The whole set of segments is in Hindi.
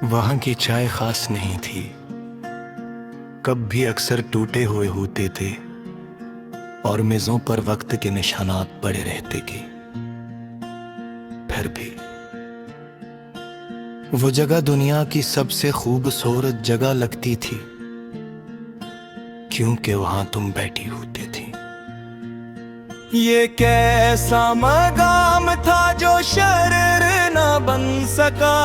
वहां की चाय खास नहीं थी, कप भी अक्सर टूटे हुए होते थे और मेजों पर वक्त के निशानात पड़े रहते कि फिर भी वो जगह दुनिया की सबसे खूबसूरत जगह लगती थी, क्योंकि वहां तुम बैठी होती थी। ये कैसा मकाम था जो शरर न बन सका,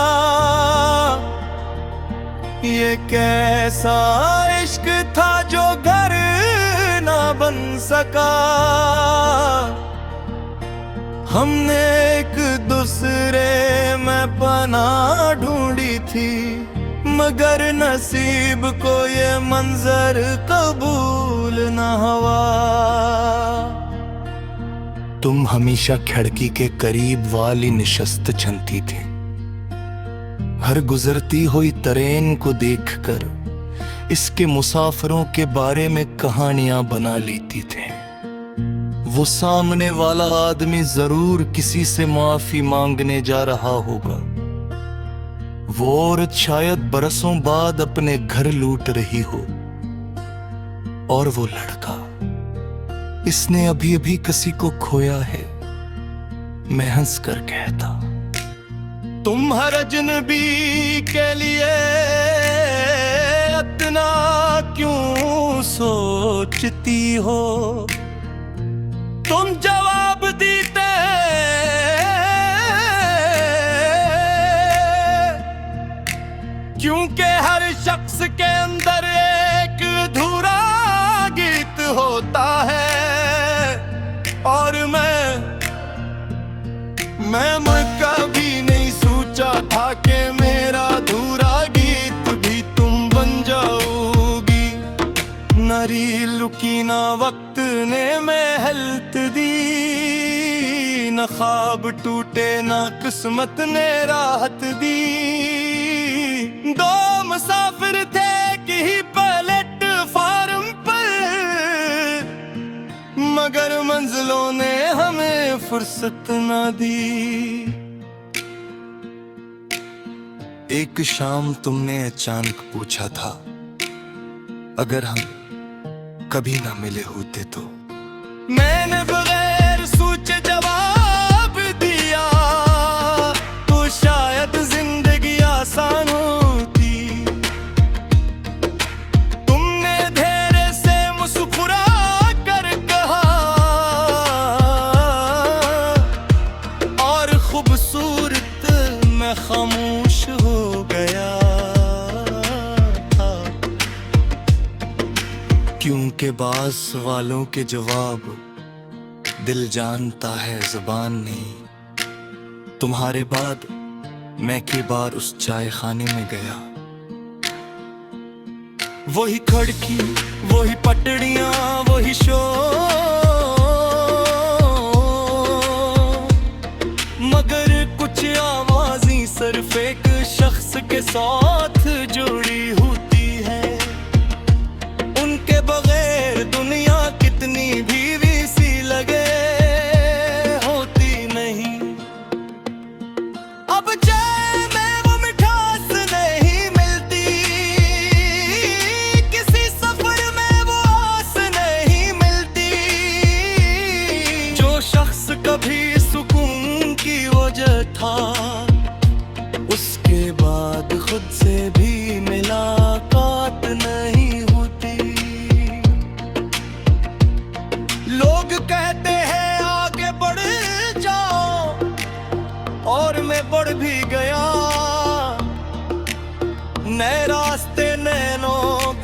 ये कैसा इश्क था जो घर न बन सका। हमने एक दूसरे में पनाह ढूंढी थी, मगर नसीब को ये मंजर कबूल न हुआ। तुम हमेशा खिड़की के करीब वाली निशस्त चुनती थी, हर गुजरती हुई ट्रेन को देखकर इसके मुसाफिरों के बारे में कहानियां बना लेती थी। वो सामने वाला आदमी जरूर किसी से माफी मांगने जा रहा होगा, वो औरत शायद बरसों बाद अपने घर लूट रही हो, और वो लड़का इसने अभी अभी किसी को खोया है। मैं हंस कर कहता, तुम हर अजनबी के लिए इतना क्यों सोचती हो। तुम जवाब देते क्योंकि हर शख्स के अंदर एक अधूरा गीत होता है, और मैं कभी नहीं सोचा था कि मेरा अधूरा गीत भी तुम बन जाओगी। नरी लुकी ना वक्त ने महलत दी, न ख्वाब टूटे ना किस्मत ने राहत दी। दो मुसाफिर थे कि ही प्लेटफार्म पर, मगर मंजिलों ने हमें फुर्सत ना दी। एक शाम तुमने अचानक पूछा था, अगर हम कभी ना मिले होते तो। मैंने बगैर सोचे जवाब दिया, तो शायद जिंदगी आसान होती। तुमने धैर्य से मुस्कुरा कर कहा, और खूबसूरत मैं खामोश हो गया था। क्योंकि बास वालों के जवाब दिल जानता है, जुबान नहीं। तुम्हारे बाद मैं के बार उस चाय खाने में गया, वही खिड़की, वही पटड़ियां, वही शोर, मगर कुछ आवाज़ें सिर्फ एक शख्स के साथ जुड़ी होती है। उनके बगैर दुनिया कितनी भी सी लगे होती नहीं। अब चाय में वो मिठास नहीं मिलती, किसी सफर में वो आस नहीं मिलती। जो शख्स कभी सुकून की वजह था, उसके बाद खुद से भी मुलाकात नहीं होती। लोग कहते हैं आगे बढ़ जाओ, और मैं बढ़ भी गया। नए रास्ते, नए लोग,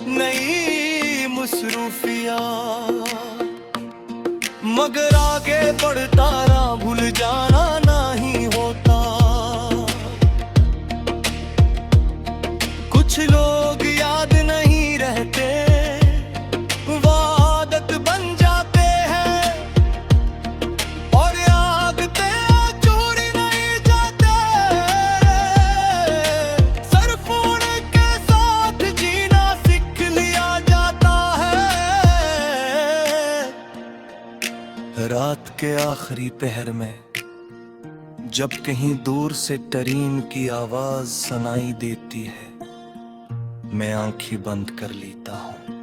नई मसरूफिया, मगर आगे बढ़ता रहा, भूल जाना नहीं होता। कुछ लोग याद नहीं रहते, वो आदत बन जाते हैं, और याद ते छोड़ नहीं जाते। सिर्फ उनके साथ जीना सीख लिया जाता है। रात के आखिरी पहर में जब कहीं दूर से टरीन की आवाज सुनाई देती है, मैं आंखें बंद कर लेता हूं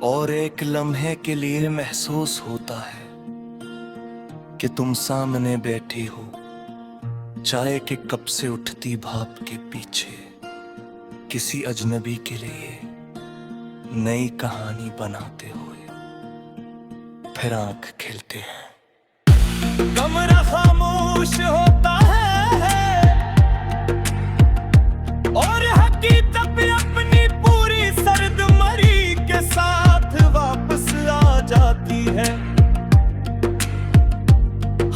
और एक लम्हे के लिए महसूस होता है कि तुम सामने बैठी हो, चाय के कप से उठती भाप के पीछे, किसी अजनबी के लिए नई कहानी बनाते हुए फिर आंख खिलते हैं। कमरा खामोश होता है और हकीकत अपनी पूरी सर्द मरी के साथ वापस आ जाती है।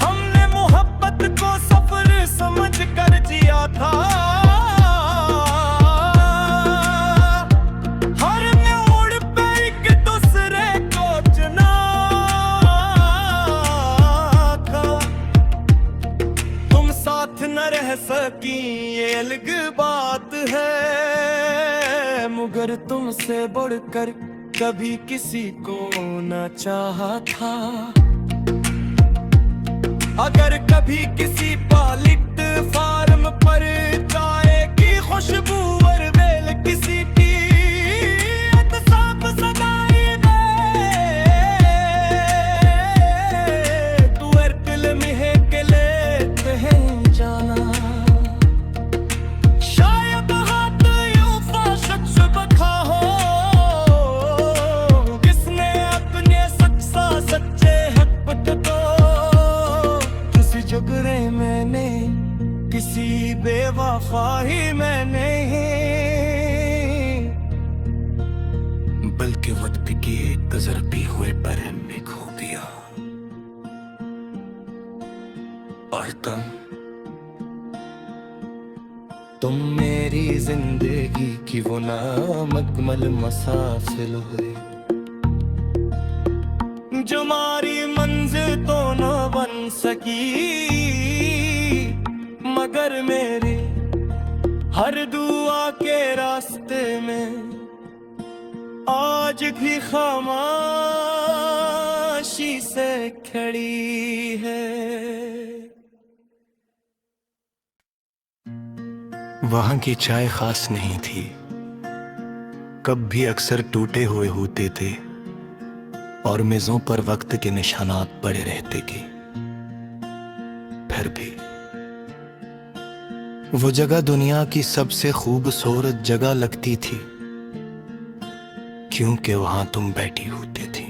हमने मोहब्बत को सफर समझ कर जिया था, हर मोड़ पे एक दूसरे को चुना था। तुम साथ न रह सकी ये अलग बात है, मगर तुमसे बढ़कर कभी किसी को न चाहा था। अगर कभी किसी पालिट फार्म पर चाय की खुशबू और बेल किसी की सांप सदाई दे, तू एयरटेल में के लेते हैं जाना। शायद हाथ यूं शख्स बखा हो किसने अपने सक्सा सच्चे हक पट दो। किसी झगड़े मैंने किसी बेवफा ही मैंने, बल्कि वक्त की एक गुजरती हुए पर में खो दिया। और तुम मेरी जिंदगी की वो नामुकम्मल मुसाफिर हुए, जो हमारी मंजिल तो न बन सकी, मगर मेरी हर दुआ के रास्ते में आज भी खामोशी से खड़ी है। वहां की चाय खास नहीं थी, कप भी अक्सर टूटे हुए होते थे और मेजों पर वक्त के निशानात पड़े रहते कि फिर भी वो जगह दुनिया की सबसे खूबसूरत जगह लगती थी, क्योंकि वहां तुम बैठी होती थी।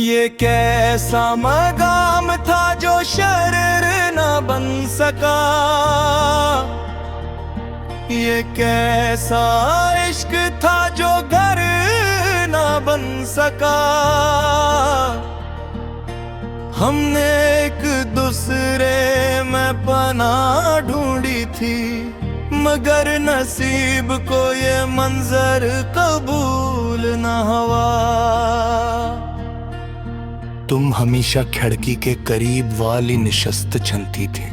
ये कैसा मकाम था जो शर्र न बन सका, ये कैसा इश्क था जो घर न बन सका। हमने एक दूसरे में पनाह ढूंढी थी, मगर नसीब को ये मंजर कबूल न हुआ। तुम हमेशा खिड़की के करीब वाली निशस्त चुनती थी,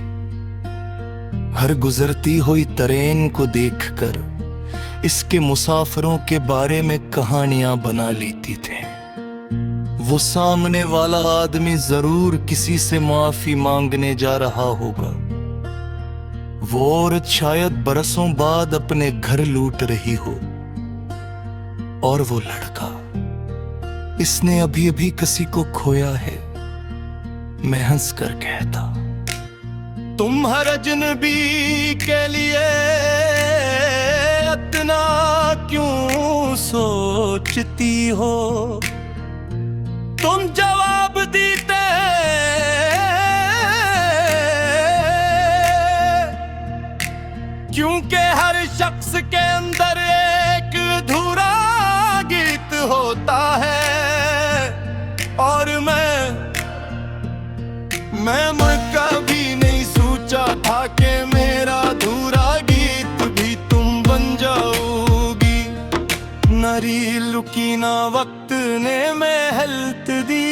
हर गुजरती हुई ट्रेन को देखकर इसके मुसाफिरों के बारे में कहानियां बना लेती थी। वो सामने वाला आदमी जरूर किसी से माफी मांगने जा रहा होगा, वो औरत शायद बरसों बाद अपने घर लूट रही हो, और वो लड़का इसने अभी अभी किसी को खोया है। मैं हंस कर कहता, तुम हर अजनबी के लिए इतना क्यों सोचती हो। तुम जवाब देते क्योंकि हर शख्स के अंदर एक अधूरा गीत होता है, और मैं कभी नहीं सोचा था कि मेरा अधूरा गीत भी तुम बन जाओगी। नरी लुकी ना वक्त ने महलत दी,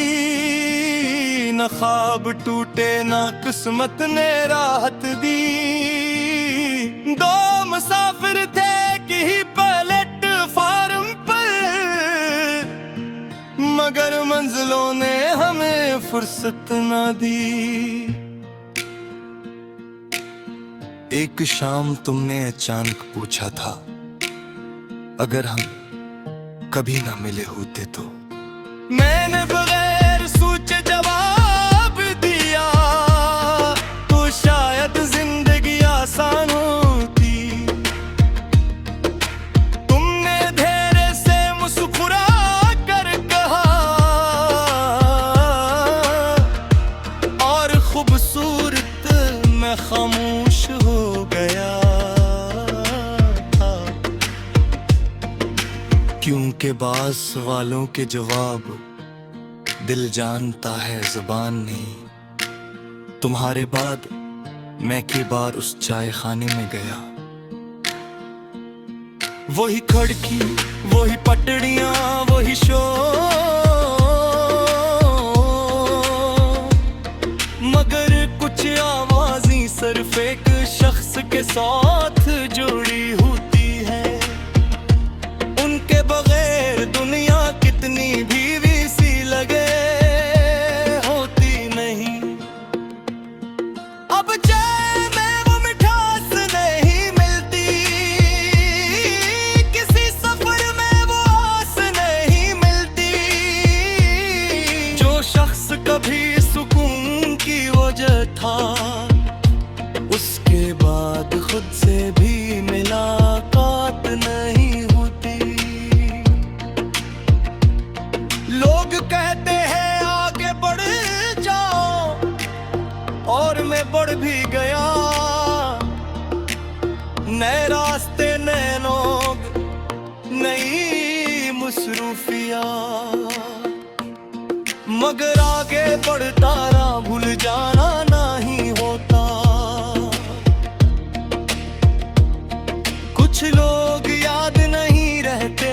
न ख्वाब टूटे ना किस्मत ने राहत दी। दो मुसाफिर थे कि ही प्लेटफार्म पर, मगर मंजिलों ने हमें फुर्सत ना दी। एक शाम तुमने अचानक पूछा था, अगर हम कभी ना मिले होते तो। मैंने बगैर सोचे जवाब दिया, तो शायद जिंदगी आसान होती। तुमने धैर्य से मुस्कुरा कर कहा, और खूबसूरत मैं खामोश हो गया था। क्योंकि बाज़ सवालों के जवाब दिल जानता है, जुबान नहीं। तुम्हारे बाद मैं की बार उस चाय खाने में गया। वही खिड़की, वही पटड़ियां, वही शोर, मगर कुछ आवाज़ें सिर्फ एक शख्स के साथ जुड़ी होती है। उनके बगैर दुनिया कितनी भी सी लगे होती नहीं। अब चाय में वो मिठास नहीं मिलती, किसी सफर में वो आस नहीं मिलती। जो शख्स कभी सुकून की वजह था, उसके बाद खुद से भी मुलाकात नहीं होती। लोग कहते हैं आगे बढ़ जाओ, और मैं बढ़ भी गया। नए रास्ते, नए लोग, नई मसरूफिया, मगर आगे बढ़ता रहा, भूल जाना नहीं होता। कुछ लोग याद नहीं रहते,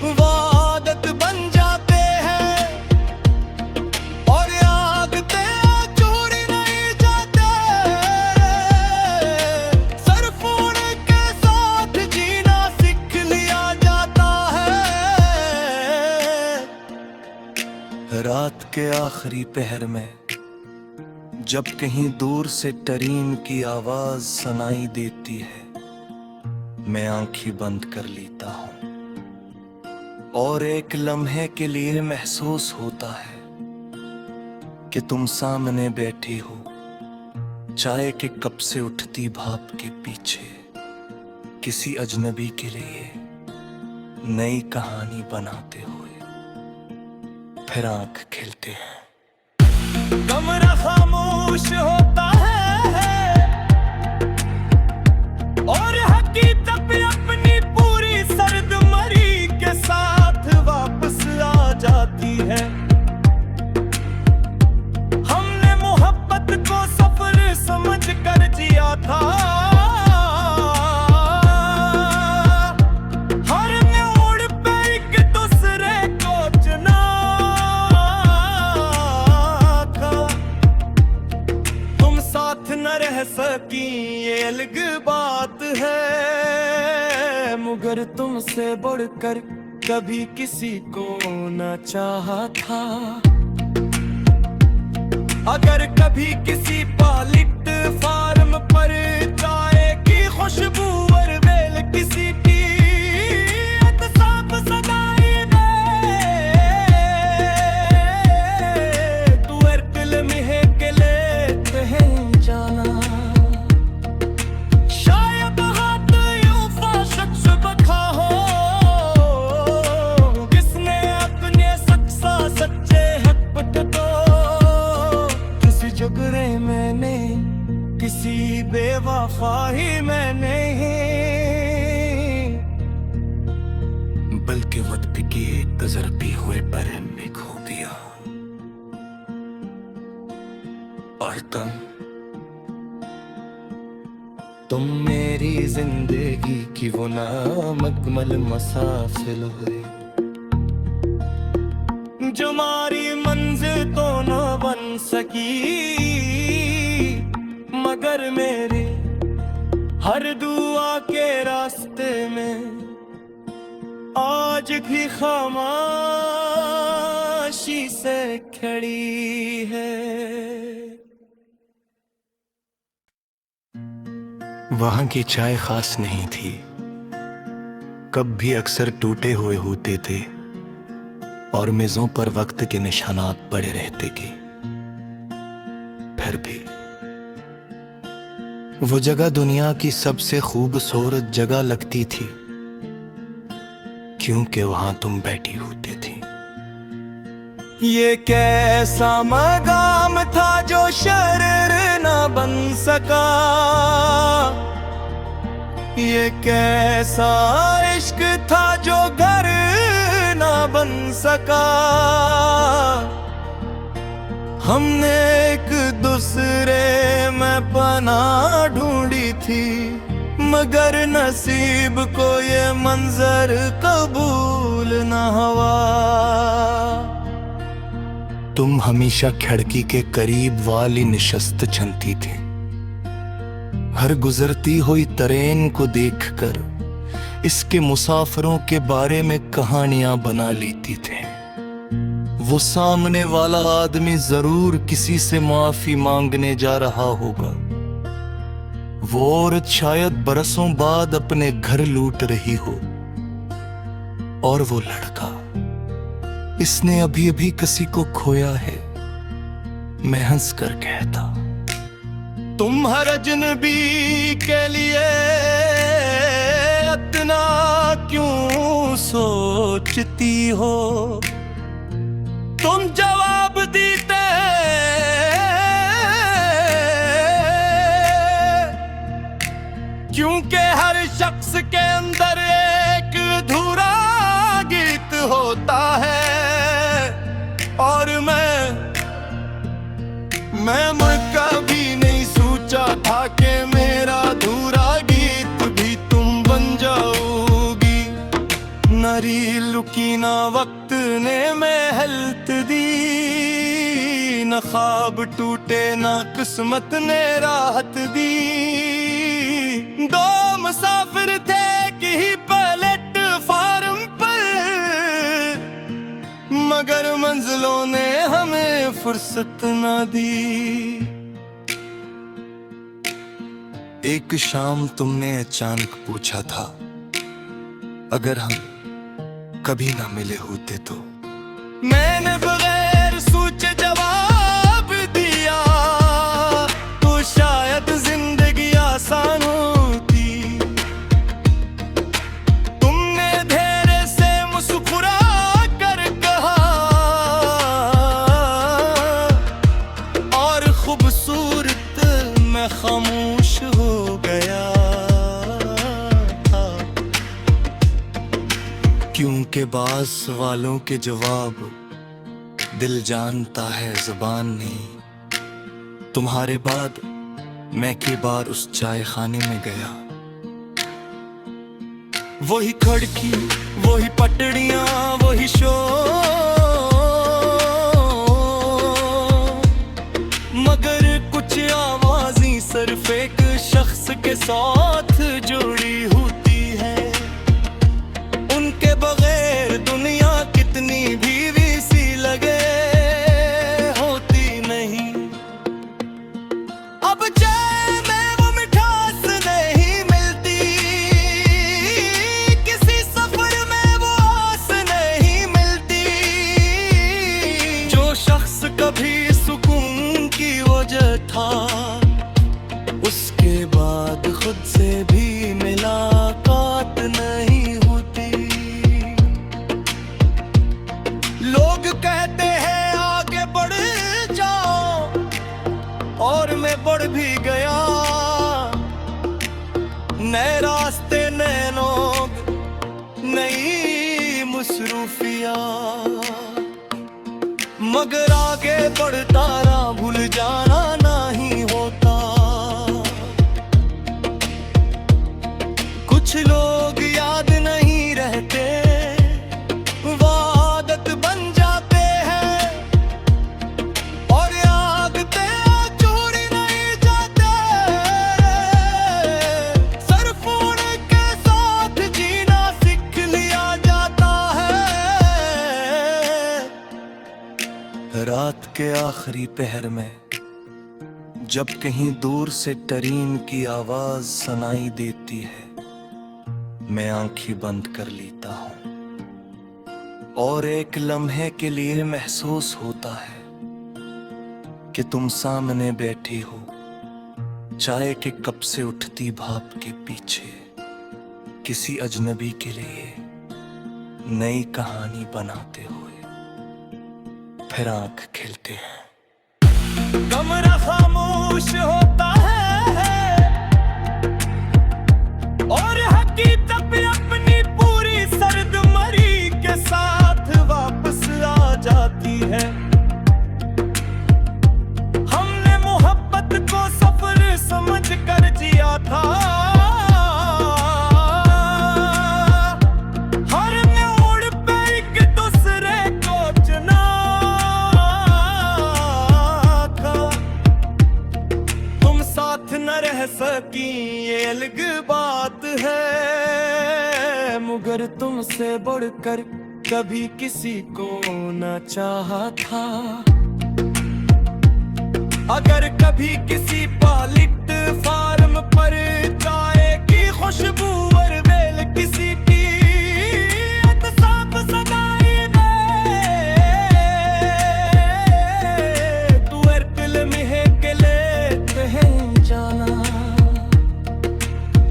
वो आदत बन जाते हैं, और यादते छोड़ी नहीं जाते। सिर्फ उनके साथ जीना सीख लिया जाता है। रात के आखिरी पहर में जब कहीं दूर से टरीन की आवाज सुनाई देती है, मैं आंखें बंद कर लेता हूं, और एक लम्हे के लिए महसूस होता है कि तुम सामने बैठी हो, चाय के कप से उठती भाप के पीछे, किसी अजनबी के लिए नई कहानी बनाते हुए फिर आंख खिलते हैं। कमरा खामोश होता है, और हकीकत अपनी पूरी सर्द मरी के साथ वापस आ जाती है। हमने मोहब्बत को सफर समझ कर जिया था, हर मोड़ पे एक दूसरे को चुना था। तुम साथ न रह सकी ये अलग बात है, मगर तुमसे बढ़कर कभी किसी को न चाहा था। अगर कभी किसी पालिट फार्म पर चाय की खुशबू और बेल किसी की एहतसाब सगाई दे, तू अर्कल में के लेते हैं जाना। शायद हाथ यूं शख्स बखा हो, किसने अपने सक्सा सच्चे हक पट दो। किसी झगड़े मैंने, किसी बेवफाही मैंने, बल्कि वक्त की एक तजरबी हुए पर में खो दिया। और तुम मेरी जिंदगी की वो नामुकम्मल मुसाफिर हुए, जो हमारी मंजिल तो न बन सकी, मगर मेरे हर दुआ के रास्ते में आज भी खामोशी से खड़ी है। वहां की चाय खास नहीं थी, कप भी अक्सर टूटे हुए होते थे और मेजों पर वक्त के निशानात पड़े रहते कि फिर भी वो जगह दुनिया की सबसे खूबसूरत जगह लगती थी, क्योंकि वहां तुम बैठी होती थी। ये कैसा मकाम था जो शरर न बन सका, ये कैसा इश्क था जो घर न बन सका। हमने एक दूसरे में पनाह ढूंढी थी, मगर नसीब को ये मंजर कबूल न हुआ। तुम हमेशा खिड़की के करीब वाली निशस्त चलती थी, हर गुजरती हुई ट्रेन को देखकर इसके मुसाफिरों के बारे में कहानियां बना लेती थी। वो सामने वाला आदमी जरूर किसी से माफी मांगने जा रहा होगा, वो औरत शायद बरसों बाद अपने घर लूट रही हो, और वो लड़का इसने अभी अभी किसी को खोया है। मैं हंस कर कहता, तुम हर अजनबी के लिए इतना क्यों सोचती हो। तुम जवाब देते क्योंकि हर शख्स के अंदर एक अधूरा गीत होता है, और मैं कभी नहीं सोचा था कि मेरा अधूरा गीत भी तुम बन जाओगी। न रील रुकी ना वक्त ने मेहलत दी, न ख्वाब टूटे ना किस्मत ने राहत दी। दो मुसाफिर थे कि ही प्लेटफार्म पर, मगर मंजिलों ने हमें फुर्सत न दी। एक शाम तुमने अचानक पूछा था, अगर हम कभी ना मिले होते तो। मैंने बगैर सोचे जवाब दिया, तो शायद जिंदगी आसान होती। तुमने धैर्य से मुस्कुरा कर कहा, और खूबसूरत मैं खामोश हो गया। क्योंकि बाज़ सवालों के जवाब दिल जानता है, जुबान नहीं। तुम्हारे बाद मैं के बार उस चाय खाने में गया, वही खिड़की, वही पटड़ियां, वही शोर, मगर कुछ आवाज़ें सिर्फ एक शख्स के साथ जुड़ी होती है। उनके बगैर दुनिया कितनी भी सी लगे होती नहीं। अब चाय में वो मिठास नहीं मिलती, किसी सफर में वो आस नहीं मिलती। जो शख्स कभी सुकून की वजह था, उसके बाद खुद से भी मुलाकात नहीं होती। लोग कहते हैं आगे बढ़ जाओ, और मैं बढ़ भी गया। नए रास्ते, नए लोग, नई मसरूफिया, मगर आगे बढ़ता रहा, भूल जाना नहीं होता। कुछ लोग याद नहीं रहते, वो आदत बन जाते हैं, और आदतें चूर नहीं जाते। सिर्फ उनके साथ जीना सीख लिया जाता है। रात के आखिरी पहर में जब कहीं दूर से ट्रेन की आवाज सुनाई देती है, मैं आंखें बंद कर लेता हूं और एक लम्हे के लिए महसूस होता है कि तुम सामने बैठी हो, चाय के कप से उठती भाप के पीछे, किसी अजनबी के लिए नई कहानी बनाते हुए फिर आंख खिलते हैं। कमरा खामोश होता है और हकीकत अपनी पूरी सर्द मरी के साथ वापस आ जाती है। हमने मोहब्बत को सफर समझ कर जिया था, हर मोड़ पे एक दूसरे को चुना था। तुम साथ न रह सकी ये अलग बात है, मगर तुमसे बढ़कर कभी किसी को न चाहा था। अगर कभी किसी प्लेटफार्म पर चाय की खुशबू और बेल किसी की साफ सगाई में तू अर्कल में के लेते हैं जाना,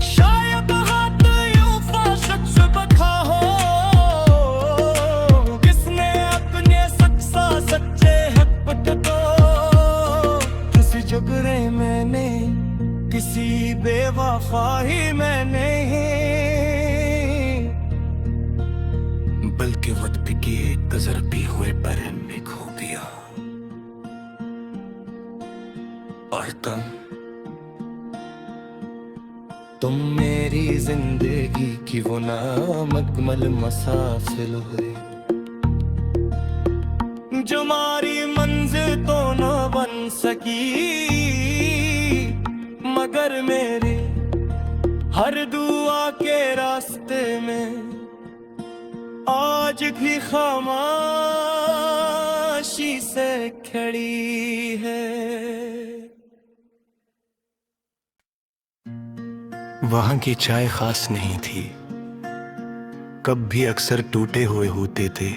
शायद हाथ यूं शख्स बखा हो किसने अपने सक्सा सच्चे हक पटको। किसी झगड़े मैंने, किसी बेवफाई मैंने, बल्कि वक्त की एक गजर भी हुए पर में खो दिया। और तुम मेरी जिंदगी की वो नामकमल मसाफिर हुए जो हमारी मंजिल तो न बन सकी, मगर मेरे हर दुआ के रास्ते में आज भी खामोशी से खड़ी है। वहां की चाय खास नहीं थी, कप भी अक्सर टूटे हुए होते थे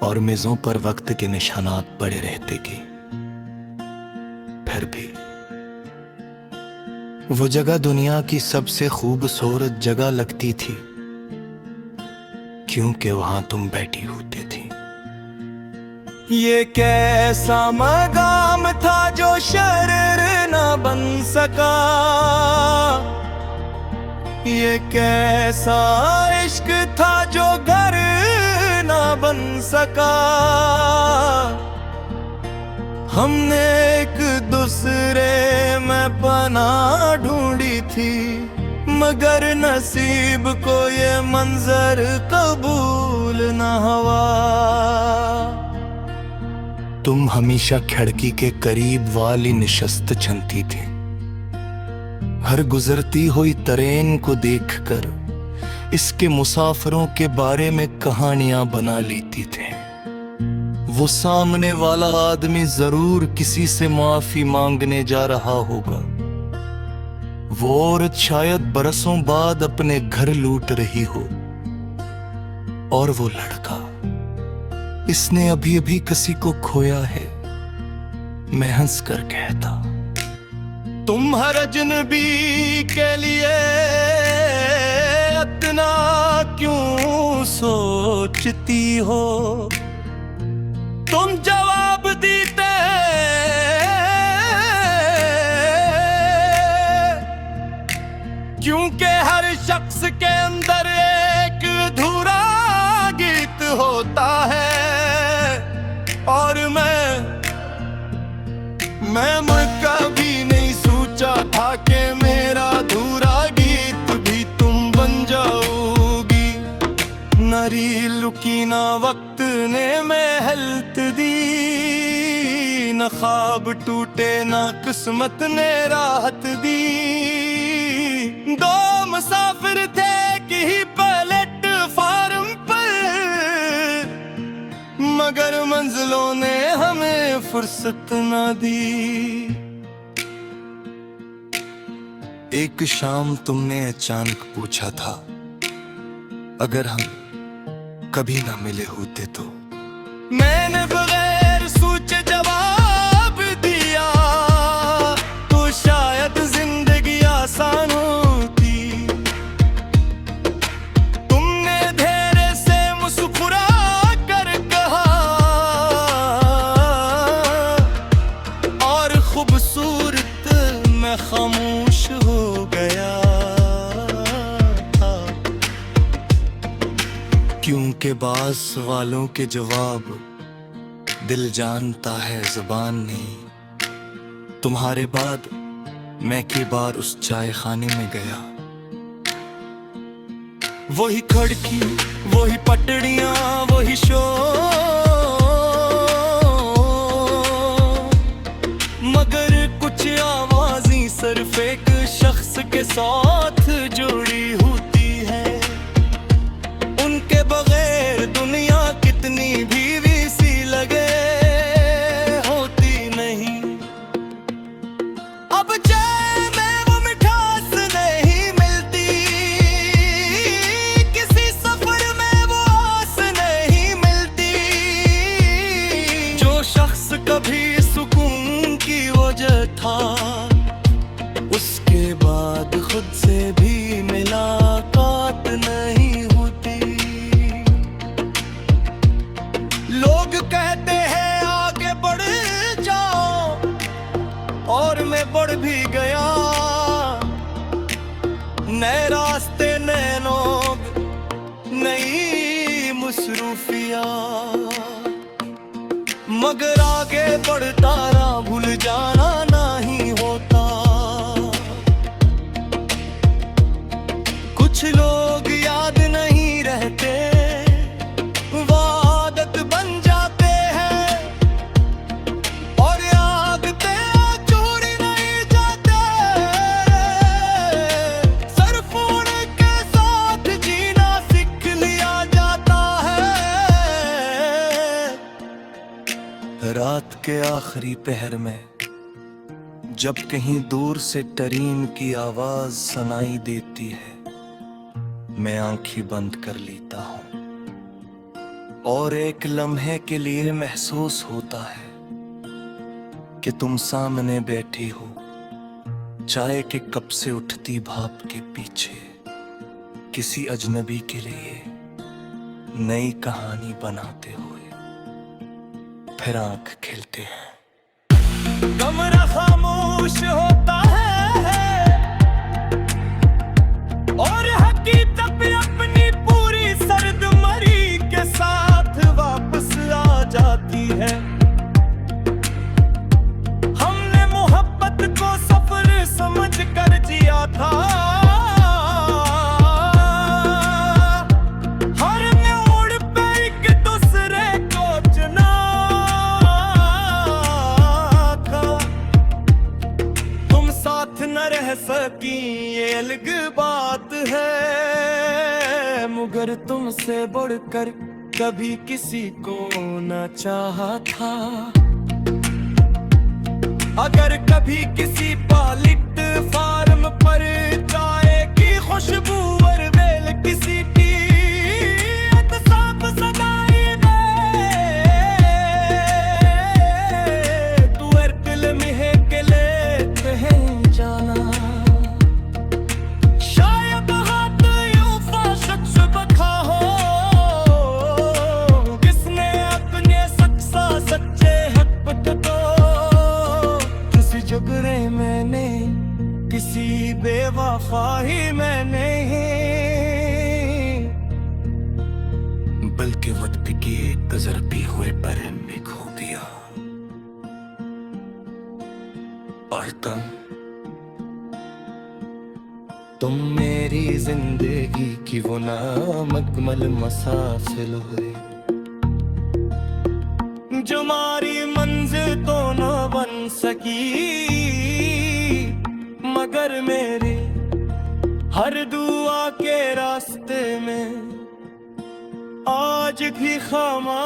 और मेजों पर वक्त के निशानात पड़े रहते कि फिर भी वो जगह दुनिया की सबसे खूबसूरत जगह लगती थी, क्योंकि वहां तुम बैठी होती थी। ये कैसा मकाम था जो शरर न बन सका, ये कैसा इश्क था जो घर न बन सका। हमने एक दूसरे में पनाह ढूंढी थी, मगर नसीब को ये मंजर कबूल न हुआ। तुम हमेशा खिड़की के करीब वाली निशस्त चलती थी, हर गुजरती हुई ट्रेन को देखकर इसके मुसाफिरों के बारे में कहानियां बना लेती थी। वो सामने वाला आदमी जरूर किसी से माफी मांगने जा रहा होगा, वो औरत शायद बरसों बाद अपने घर लूट रही हो, और वो लड़का इसने अभी अभी किसी को खोया है। मैं हंस कर कहता, तुम हर अजनबी के लिए इतना क्यों सोचती हो। तुम जवाब देते क्योंकि हर शख्स के अंदर एक अधूरा गीत होता है, और मैं कभी नहीं सोचा था कि मेरा अधूरा गीत भी तुम बन जाओगी। नरी लुकी ना वक्त ने महलत दी, न ख्वाब टूटे ना किस्मत ने राहत दी। दो मुसाफिर थे कि ही प्लेटफार्म पर, मगर मंजिलों ने हमें फुर्सत ना दी। एक शाम तुमने अचानक पूछा था, अगर हम कभी ना मिले होते तो। मैंने बगैर सोचे जवाब दिया, तो शायद जिंदगी आसान होती। तुमने धैर्य से मुस्कुरा कर कहा, और खूबसूरत मैं खामोश हो गया था। क्योंकि बाज़ सवालों के जवाब दिल जानता है, जुबान नहीं। तुम्हारे बाद मैं के बार उस चाय खाने में गया। वही खिड़की, वही पटड़ियां, वही शोर, मगर कुछ आवाज़ें सिर्फ एक शख्स के साथ जुड़ी होती है। उनके बगैर दुनिया कितनी भी सी लगे होती नहीं। अब चाय में वो मिठास नहीं मिलती, किसी सफर में वो आस नहीं मिलती। जो शख्स कभी सुकून की वजह था, उसके बाद खुद से भी मुलाकात नहीं होती। लोग कहते हैं आगे बढ़ जाओ, और मैं बढ़ भी गया। नए रास्ते, नए लोग, नई मसरूफिया, मगर आगे बढ़ता रहा, भूल जाना नहीं होता। कुछ लोग याद नहीं रहते, वो आदत बन जाते हैं, और यादते छोड़ी नहीं जाते। सिर्फ उनके साथ जीना सीख लिया जाता है। रात के आखिरी पहर में जब कहीं दूर से टरीन की आवाज सुनाई देती है, मैं आंखें बंद कर लेता हूं, और एक लम्हे के लिए महसूस होता है कि तुम सामने बैठी हो, चाय के कप से उठती भाप के पीछे, किसी अजनबी के लिए नई कहानी बनाते हुए। फिर आंख खिलते हैं। कमरा खामोश होता है, और हकीकत अपनी पूरी सर्द मरी के साथ वापस आ जाती है। हमने मोहब्बत को सफर समझ कर जिया था, हर मोड़ पे एक दूसरे को चुना था। तुम साथ न रह सकी ये अलग बात है, मगर तुमसे बढ़कर कभी किसी को ना चाहा था। अगर कभी किसी पालिट फार्म पर चाय की खुशबू और बेल किसी की साफ सदाई दे, तू अर्कल में के लेते हैं जाना। शायद हाथ यूं शख्स बखा हो, किसने अपने सक्सा सच्चे हक पट दो। किसी झगड़े मैंने, किसी बेवफाई मैंने, बल्कि वक्त की एक गजर भी हुए पर में खो दिया। और तुम मेरी जिंदगी की वो नामुकम्मल मुसाफिर हुए, जो हमारी मंजिल तो न बन सकी, मगर मेरे हर दुआ के रास्ते में आज भी खामोशी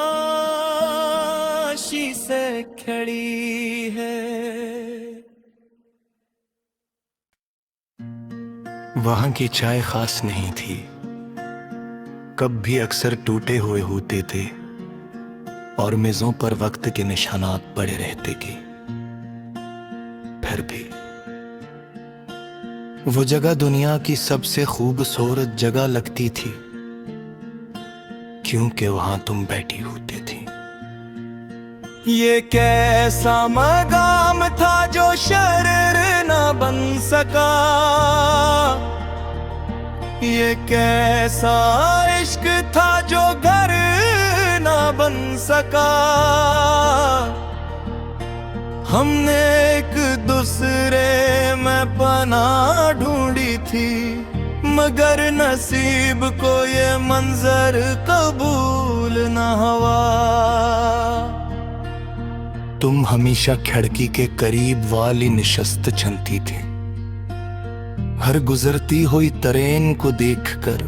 से खड़ी है। वहां की चाय खास नहीं थी, कप भी अक्सर टूटे हुए होते थे और मेजों पर वक्त के निशानात पड़े रहते कि फिर भी वो जगह दुनिया की सबसे खूबसूरत जगह लगती थी, क्योंकि वहां तुम बैठी होती थी। ये कैसा मकाम था जो शरर न बन सका, ये कैसा इश्क था जो घर न बन सका। हमने एक दूसरे में पनाह ढूंढी थी, मगर नसीब को ये मंजर कबूल न हुआ। तुम हमेशा खिड़की के करीब वाली निशस्त चलती थी, हर गुजरती हुई ट्रेन को देखकर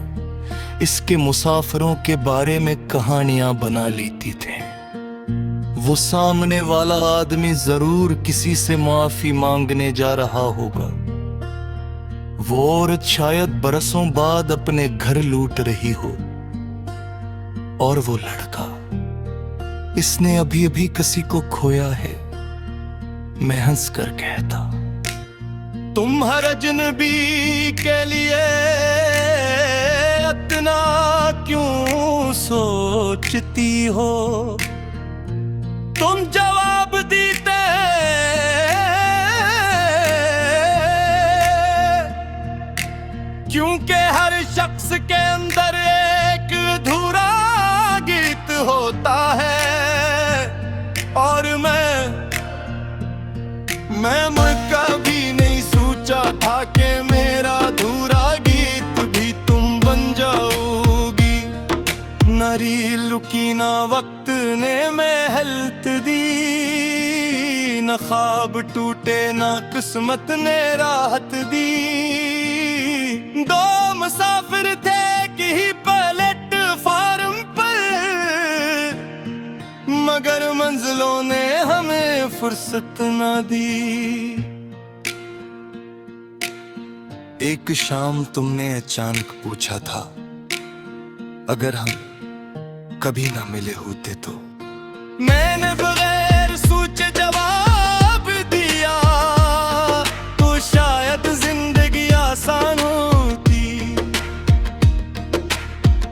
इसके मुसाफिरों के बारे में कहानियां बना लेती थे। वो सामने वाला आदमी जरूर किसी से माफी मांगने जा रहा होगा, वो औरत शायद बरसों बाद अपने घर लूट रही हो, और वो लड़का इसने अभी अभी किसी को खोया है। मैं हंस कर कहता, तुम हर अजनबी के लिए इतना क्यों सोचती हो। तुम जवाब देते क्योंकि हर शख्स के अंदर एक अधूरा गीत होता है, और मैं कभी नहीं सोचा था कि मेरा अधूरा गीत भी तुम बन जाओगी। नरी लुकी ना वक्त ने महलत दी, न ख्वाब टूटे ना किस्मत ने राहत दी। दो मुसाफिर थे कि ही प्लेटफार्म पर, मगर मंजिलों ने हमें फुर्सत ना दी। एक शाम तुमने अचानक पूछा था, अगर हम कभी ना मिले होते तो। मैंने बगैर सोचे जवाब दिया, तो शायद जिंदगी आसान होती।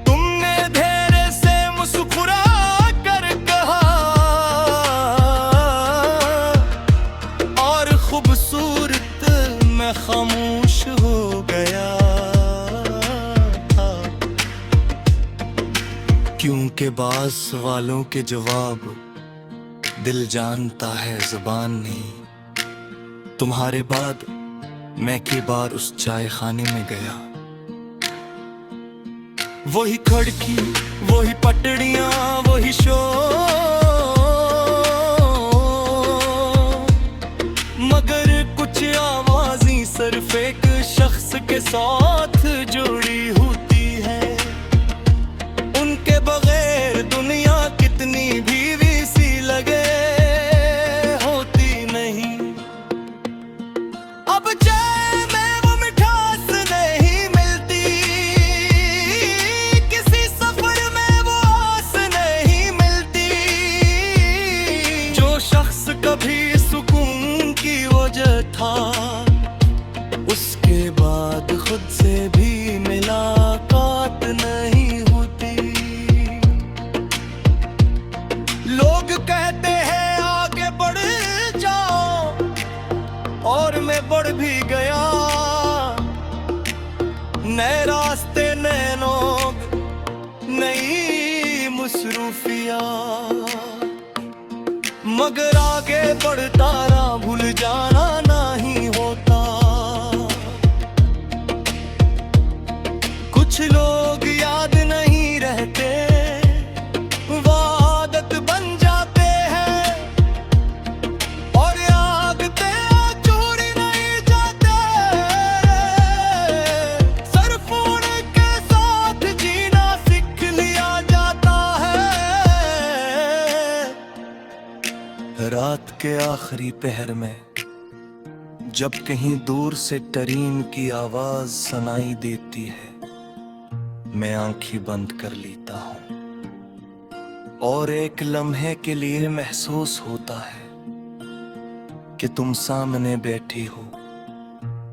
तुमने धैर्य से मुस्कुरा कर कहा, और खूबसूरत मैं खामोश हो गया था। क्योंकि बाज सवालों के जवाब दिल जानता है, जुबान नहीं। तुम्हारे बाद मैं की बार उस चाय खाने में गया, वही खिड़की, वही पटड़ियां, वही शोर, मगर कुछ आवाज़ें सिर्फ एक शख्स के साथ जुड़ी होती है। उनके बगैर दुनिया कितनी भी सी लगे होती नहीं। अब चाय में वो मिठास नहीं मिलती, किसी सफर में वो आस नहीं मिलती, जो शख्स कभी सुकून की वजह था, उसके बाद खुद से भी मुलाकात नहीं होती। लोग कहते हैं आगे बढ़ जाओ, और मैं बढ़ भी गया। नए रास्ते, नए लोग, नई मसरूफिया, मगर आगे बढ़ता रहा, भूल जाना नहीं होता। कुछ लोग याद नहीं रहते, वो आदत बन जाते हैं, और याद ते छोड़ नहीं जाते। सिर्फ उनके साथ जीना सीख लिया जाता है। रात के आखिरी पहर में जब कहीं दूर से टरीन की आवाज सुनाई देती है, मैं आंखें बंद कर लेता हूं और एक लम्हे के लिए महसूस होता है कि तुम सामने बैठी हो,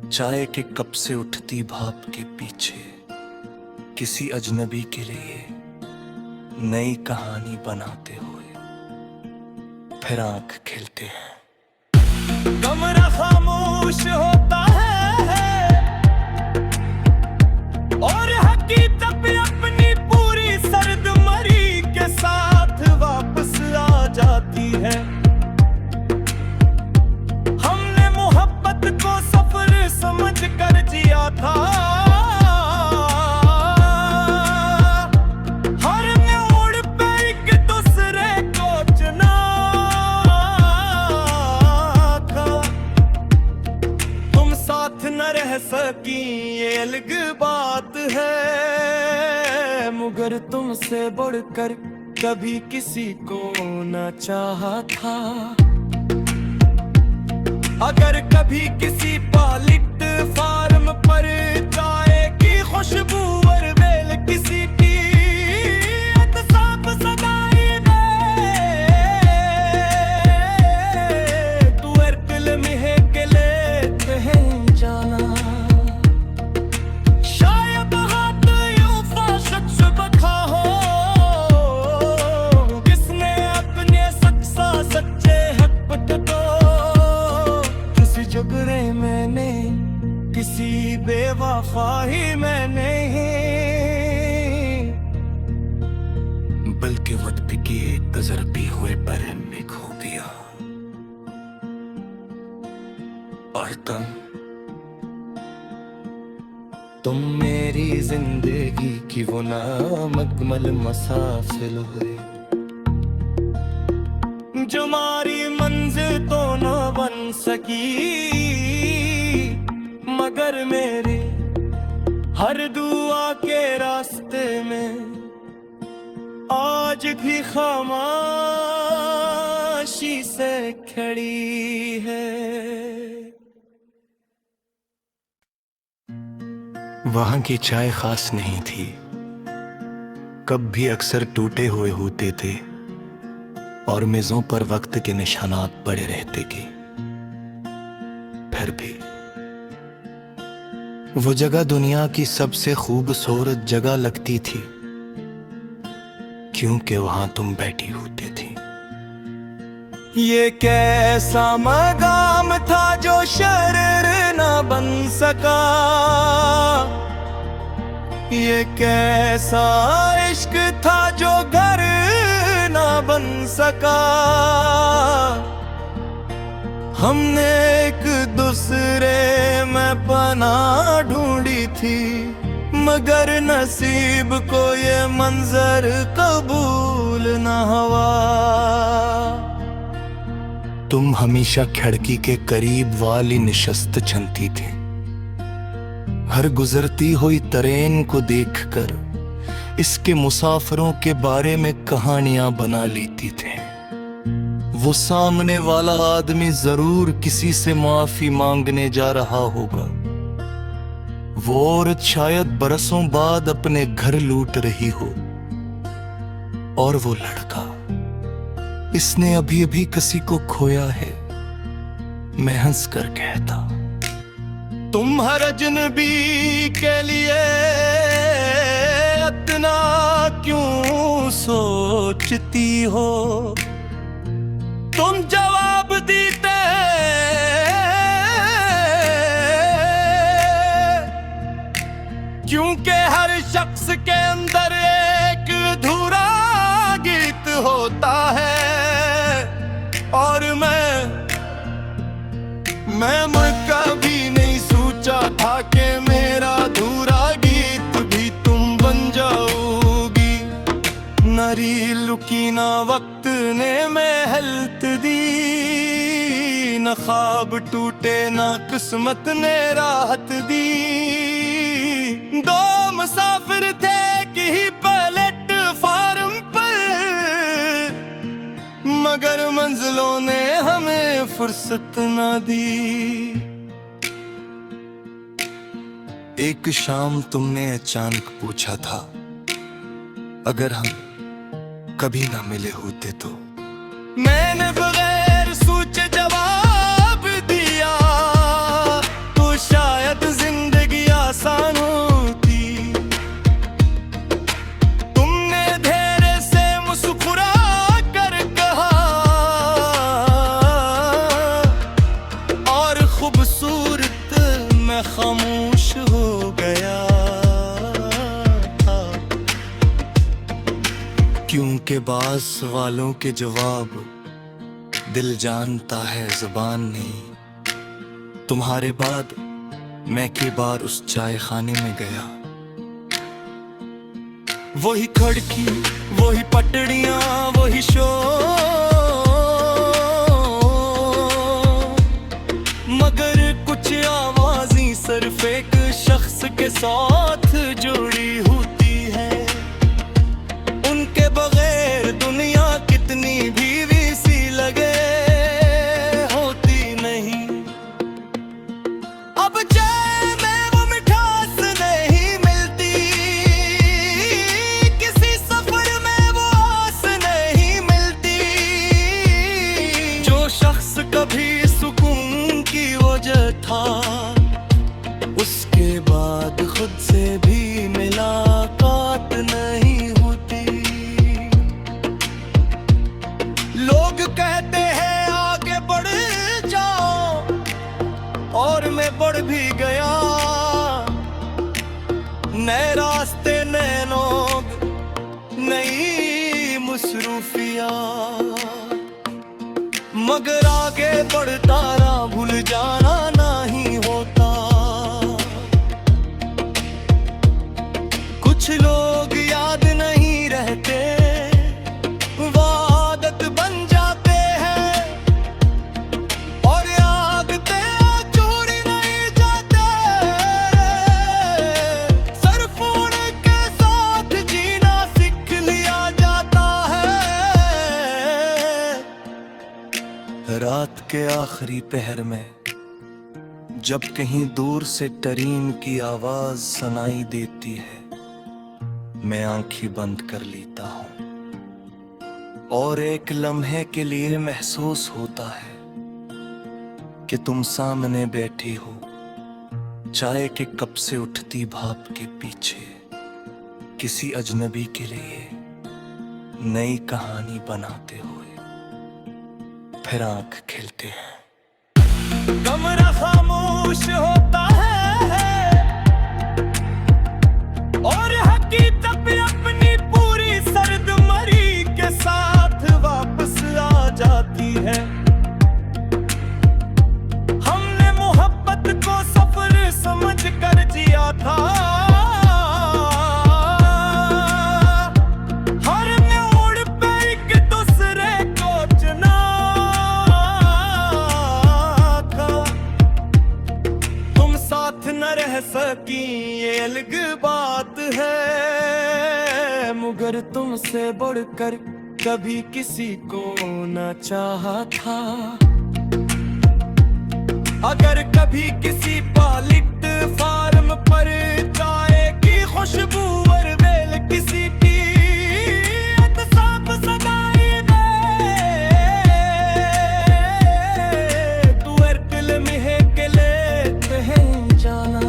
चाय के कप से उठती भाप के पीछे, किसी अजनबी के लिए नई कहानी बनाते हुए फिर आंख खिलते हैं। कमरा खामोश होता है और हकीकत अपनी पूरी सर्द मरी के साथ वापस आ जाती है। हमने मोहब्बत को सफर समझ कर जिया था, हर मोड़ पे एक दूसरे को चुना था। तुम साथ न रह सकी ये अलग बात है, मगर तुमसे बढ़कर कभी किसी को न चाहा था। अगर कभी किसी पालिट फार्म पर चाय की खुशबू और बेल किसी की साफ सगाई दे, तू एयरटेल में के लेते हैं जाना। शायद हाथ यूं शख्स बखा हो किसने अपने सक्सा सच्चे हक पट दो। किसी झगड़े मैंने, किसी बेवफाई मैंने, बल्कि वक्त की एक तजरबी हुए पर में खो दिया। और तुम मेरी जिंदगी की वो नामुकम्मल मुसाफिर हुए, जो हमारी मंजिल तो न बन सकी, मगर मेरी हर दुआ के रास्ते में आज भी खामोशी से खड़ी है। वहां की चाय खास नहीं थी, कप भी अक्सर टूटे हुए होते थे और मेजों पर वक्त के निशानात पड़े रहते कि फिर भी वो जगह दुनिया की सबसे खूबसूरत जगह लगती थी, क्योंकि वहां तुम बैठी होती थी। ये कैसा मकाम था जो शरर न बन सका, ये कैसा इश्क था जो घर न बन सका। हमने एक दूसरे में पनाह ढूंढी थी, मगर नसीब को ये मंजर कबूल न हुआ। तुम हमेशा खिड़की के करीब वाली निशस्त चुनती थी, हर गुजरती हुई ट्रेन को देखकर इसके मुसाफिरों के बारे में कहानियां बना लेती थी। वो सामने वाला आदमी जरूर किसी से माफी मांगने जा रहा होगा, वो औरत शायद बरसों बाद अपने घर लूट रही हो, और वो लड़का इसने अभी अभी किसी को खोया है। मैं हंस कर कहता, तुम हर अजनबी के लिए इतना क्यों सोचती हो। तुम जवाब देते क्योंकि हर शख्स के अंदर एक अधूरा गीत होता है, और मैं कभी नहीं सोचा था कि मेरा अधूरा गीत भी तुम बन जाओगी। नरी लुकी ना वक्त ने महलत दी, न ख्वाब टूटे ना किस्मत ने राहत दी। दो मुसाफिर थे कि ही प्लेटफार्म पर, मगर मंजिलों ने हमें फुर्सत ना दी। एक शाम तुमने अचानक पूछा था, अगर हम कभी ना मिले होते तो। मैंने बगैर सोचे जवाब दिया, तो शायद जिंदगी आसान होती। तुमने धैर्य से मुस्कुरा कर कहा, और खूबसूरत मैं खामोश हो गया था। क्योंकि बास वालों के जवाब दिल जानता है, जुबान नहीं। तुम्हारे बाद मैं के बार उस चाय खाने में गया। वही खिड़की, वही पटड़ियां, वही शोर, मगर कुछ आवाज़ें सिर्फ एक शख्स के साथ जुड़ी होती है। उनके बगैर दुनिया कितनी भी सी लगे होती नहीं। अब चाय में वो मिठास नहीं मिलती, किसी सफर में वो आस नहीं मिलती। जो शख्स कभी सुकून की वजह था, उसके बाद खुद से भी मुलाकात नहीं होती। लोग कहते हैं आगे बढ़ जाओ, और मैं बढ़ भी गया। नए रास्ते, नए लोग, नई मसरूफिया, मगर आगे बढ़ता रहा, भूल जाना नहीं होता। कुछ लोग याद नहीं रहते, वो आदत बन जाते हैं, और याद पे चोरी नहीं जाते। सिर्फ उनके साथ जीना सीख लिया जाता है। रात के आखिरी पहर में जब कहीं दूर से टरीन की आवाज सुनाई देती है, मैं आंखें बंद कर लेता हूं, और एक लम्हे के लिए महसूस होता है कि तुम सामने बैठी हो, चाय के कप से उठती भाप के पीछे, किसी अजनबी के लिए नई कहानी बनाते हुए फिर आंख खिलते हैं। कमरा खामोश होता है, और हकीकत भी अपनी पूरी सर्द मरी के साथ वापस आ जाती है। हमने मोहब्बत को सफर समझ कर जिया था, हर मोड़ पे एक दूसरे को चुना था। तुम साथ न रह सकी ये अलग बात है, मगर तुमसे बढ़कर कभी किसी को न चाहा था। अगर कभी किसी पालिट फार्म पर चाय की खुशबू और बेल किसी की एहतसाब सगाई दे, तू एयरटेल में के लेते हैं जाना।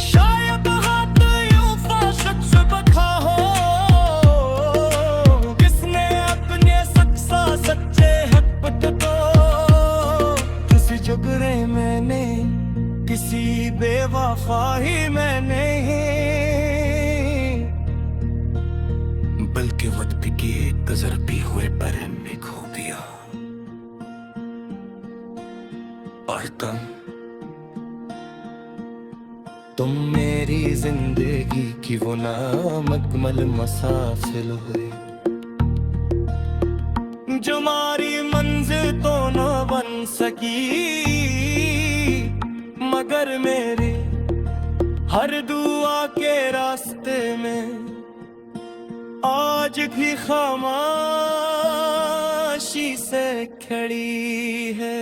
शायद हाथ यूं फाशक से बखा हो, किसने अपने सक्सा सच्चे हक पट तो। किसी झगड़े मैंने, किसी बेवफाही मैंने, बल्कि वक्त की एक गजर भी हुए पर में खो दिया। और तुम मेरी जिंदगी की वो नामुकम्मल मुसाफिर हुए, जो हमारी मंजिल तो न बन सकी, मगर मेरे हर दुआ के रास्ते में आज भी खामोशी से खड़ी है।